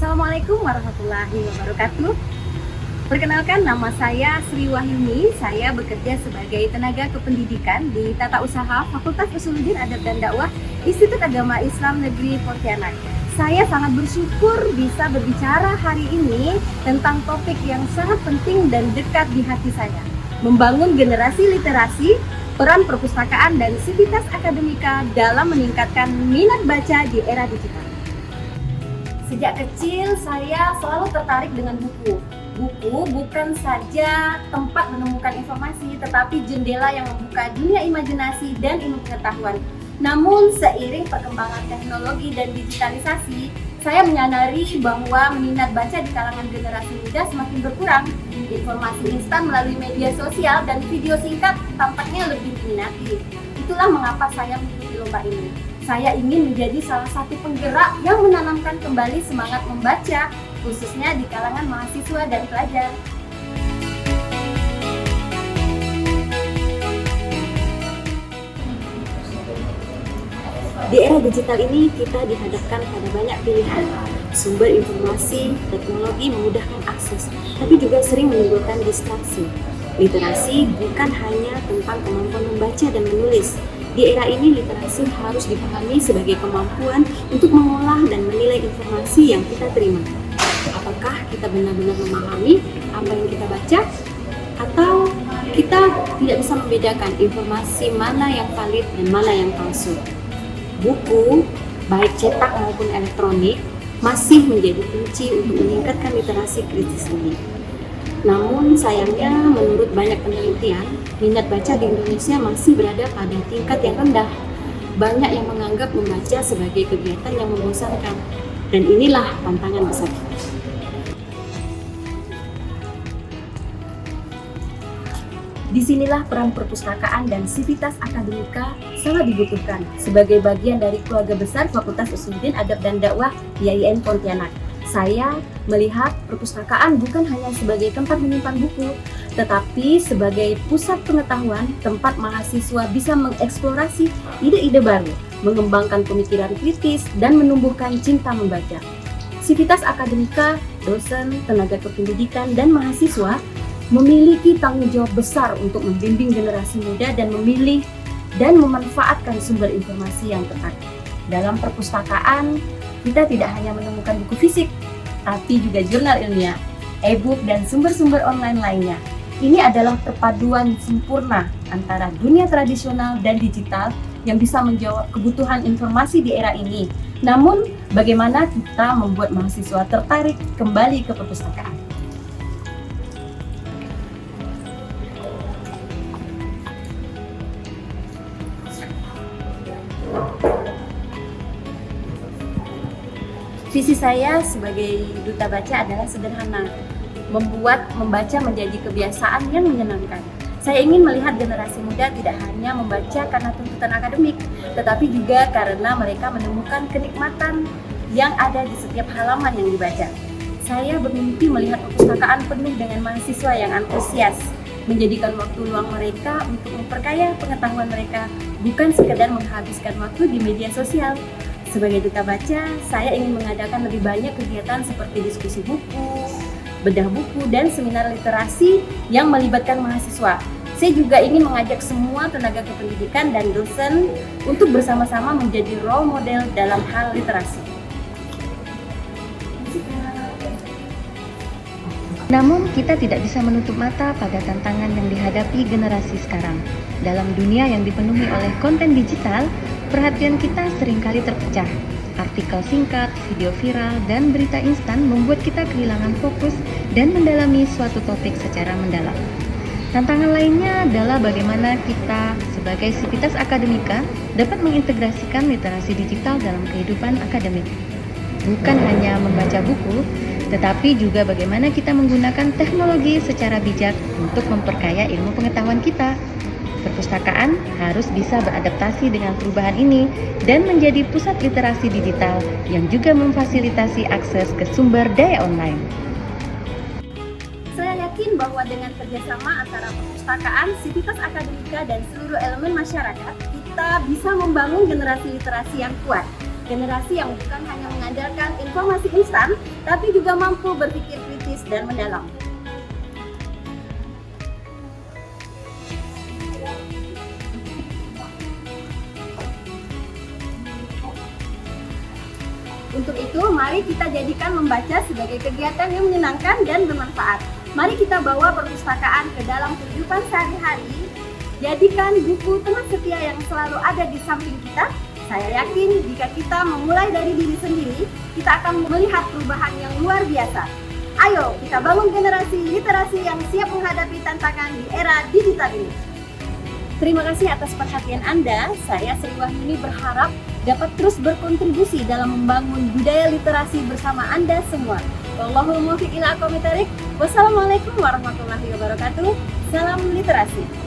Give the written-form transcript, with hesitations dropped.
Assalamualaikum warahmatullahi wabarakatuh. Perkenalkan, nama saya Sri Wahyuni. Saya bekerja sebagai tenaga kependidikan di Tata Usaha Fakultas Usuluddin Adab dan Dakwah Institut Agama Islam Negeri Pontianak. Saya sangat bersyukur bisa berbicara hari ini tentang topik yang sangat penting dan dekat di hati saya. Membangun generasi literasi, peran perpustakaan dan sivitas akademika dalam meningkatkan minat baca di era digital. Sejak kecil saya selalu tertarik dengan buku. Buku bukan saja tempat menemukan informasi, tetapi jendela yang membuka dunia imajinasi dan ilmu pengetahuan. Namun seiring perkembangan teknologi dan digitalisasi, saya menyadari bahwa minat baca di kalangan generasi muda semakin berkurang. Informasi instan melalui media sosial dan video singkat tampaknya lebih diminati. Itulah mengapa saya mengikuti lomba ini. Saya ingin menjadi salah satu penggerak yang menanamkan kembali semangat membaca, khususnya di kalangan mahasiswa dan pelajar. Di era digital ini, kita dihadapkan pada banyak pilihan. Sumber informasi, teknologi memudahkan akses, tapi juga sering menimbulkan distraksi. Literasi bukan hanya tentang kemampuan membaca dan menulis. Di era ini, literasi harus dipahami sebagai kemampuan untuk mengolah dan menilai informasi yang kita terima. Apakah kita benar-benar memahami apa yang kita baca? Atau kita tidak bisa membedakan informasi mana yang valid dan mana yang palsu? Buku, baik cetak maupun elektronik, masih menjadi kunci untuk meningkatkan literasi kritis ini. Namun sayangnya, menurut banyak penelitian, minat baca di Indonesia masih berada pada tingkat yang rendah. Banyak yang menganggap membaca sebagai kegiatan yang membosankan, dan inilah tantangan besar kita. Disinilah peran perpustakaan dan sivitas akademika sangat dibutuhkan sebagai bagian dari keluarga besar Fakultas Usuluddin Adab dan Dakwah IAIN Pontianak. Saya melihat perpustakaan bukan hanya sebagai tempat menyimpan buku, tetapi sebagai pusat pengetahuan, tempat mahasiswa bisa mengeksplorasi ide-ide baru, mengembangkan pemikiran kritis, dan menumbuhkan cinta membaca. Sivitas akademika, dosen, tenaga kependidikan, dan mahasiswa memiliki tanggung jawab besar untuk membimbing generasi muda dan memilih dan memanfaatkan sumber informasi yang tepat. Dalam perpustakaan, kita tidak hanya menemukan buku fisik, tapi juga jurnal ilmiah, e-book, dan sumber-sumber online lainnya. Ini adalah perpaduan sempurna antara dunia tradisional dan digital yang bisa menjawab kebutuhan informasi di era ini. Namun, bagaimana kita membuat mahasiswa tertarik kembali ke perpustakaan? Visi saya sebagai duta baca adalah sederhana, membuat membaca menjadi kebiasaan yang menyenangkan. Saya ingin melihat generasi muda tidak hanya membaca karena tuntutan akademik, tetapi juga karena mereka menemukan kenikmatan yang ada di setiap halaman yang dibaca. Saya bermimpi melihat perpustakaan penuh dengan mahasiswa yang antusias, menjadikan waktu luang mereka untuk memperkaya pengetahuan mereka, bukan sekedar menghabiskan waktu di media sosial. Sebagai duta baca, saya ingin mengadakan lebih banyak kegiatan seperti diskusi buku, bedah buku, dan seminar literasi yang melibatkan mahasiswa. Saya juga ingin mengajak semua tenaga kependidikan dan dosen untuk bersama-sama menjadi role model dalam hal literasi. Namun, kita tidak bisa menutup mata pada tantangan yang dihadapi generasi sekarang. Dalam dunia yang dipenuhi oleh konten digital, perhatian kita seringkali terpecah. Artikel singkat, video viral, dan berita instan membuat kita kehilangan fokus dan mendalami suatu topik secara mendalam. Tantangan lainnya adalah bagaimana kita sebagai sivitas akademika dapat mengintegrasikan literasi digital dalam kehidupan akademik. Bukan hanya membaca buku, tetapi juga bagaimana kita menggunakan teknologi secara bijak untuk memperkaya ilmu pengetahuan kita. Perpustakaan harus bisa beradaptasi dengan perubahan ini dan menjadi pusat literasi digital yang juga memfasilitasi akses ke sumber daya online. Saya yakin bahwa dengan kerjasama antara perpustakaan, sivitas akademika, dan seluruh elemen masyarakat, kita bisa membangun generasi literasi yang kuat. Generasi yang bukan hanya mengandalkan informasi instan, tapi juga mampu berpikir kritis dan mendalam. Untuk itu, mari kita jadikan membaca sebagai kegiatan yang menyenangkan dan bermanfaat. Mari kita bawa perpustakaan ke dalam kehidupan sehari-hari. Jadikan buku teman setia yang selalu ada di samping kita. Saya yakin jika kita memulai dari diri sendiri, kita akan melihat perubahan yang luar biasa. Ayo, kita bangun generasi literasi yang siap menghadapi tantangan di era digital ini. Terima kasih atas perhatian Anda. Saya Sri Wahyuni berharap dapat terus berkontribusi dalam membangun budaya literasi bersama Anda semua. Wallahul muwaffiq ila aqwamit thoriq. Wassalamualaikum warahmatullahi wabarakatuh. Salam literasi.